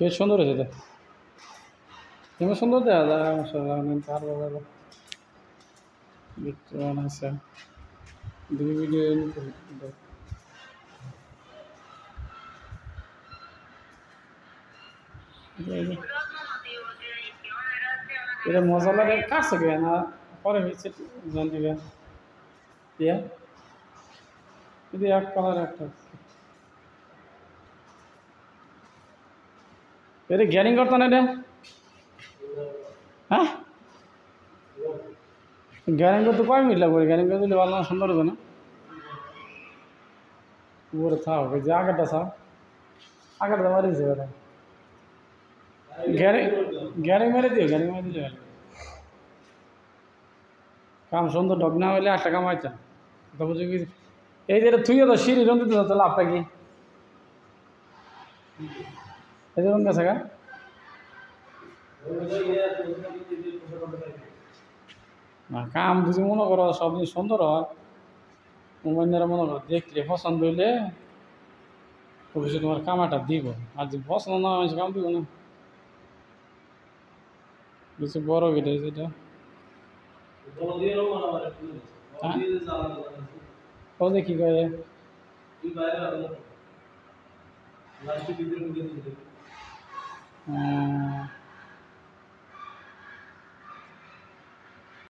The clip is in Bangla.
কে সুন্দর হয়েছে তো তুমি সুন্দর দেখা যায় মশাল্লাহ তার বাবা দেখতে বানাইছে দুই ভিডিও এটা মজা লাগে কাছে গে না পরে হয়েছে জানতে গে ইয়া যদি এক কালার একটা এটা গ্যারিং করতো না এটা হ্যাঁ গ্যারিং করতে কয় মিনিট লাগবে গ্যারিং করে দিলে ভালো না সুন্দর হবে না উপরে থাও ওই যে আগেরটা থাও আগেরটা মারিয়েছে এবার গ্যারিং গ্যারিং মেরে দিও গ্যারিং মেরে দিলে ভালো কাম সুন্দর ডগ না হইলে 8 টাকা কামাইতাম তো বুঝে কি এই যে থুইও তো সিঁড়ি রং দিতে তো লাভটা কি এই যে রং গেছে গা না কাম যদি মনে করো সব জিনিস সুন্দর হয় মোবাইলের মনে করো দেখলে পছন্দ হইলে অবশ্যই তোমার কামাটা দিব আর যদি পছন্দ না হয় কাম দিব না বেশি বড় গেটে যেটা ও দেখি কয়ে